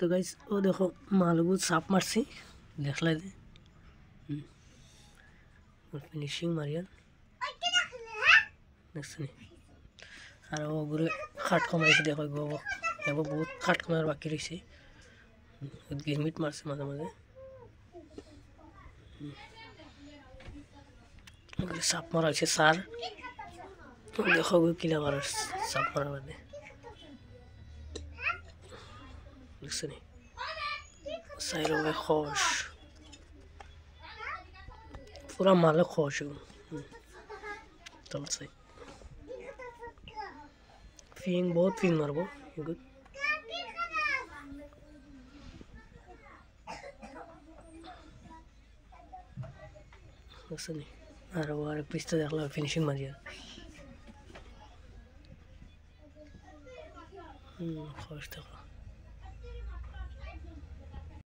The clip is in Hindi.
तो गाइस वो देखो मालगू साफ मारसी देखला दे फिनिशिंग मारिया দেখছনি আর ওগুলো খাট কমাইছে দেখো গো এবার বহুত খাট কমার বাকি রয়েছে গিরমিট মারছে মাঝে মাঝে সাপ মারা হয়েছে সার দেখো কিলা মারার সাপ মারা বাদে দেখছনি সাইরো খোশ पूरा मालक खुश हूँ चल सही फींग बहुत फींग मारबो गुड नहीं अरे वो अरे पिस्ता देख लो फिनिशिंग मारिया खुश देखो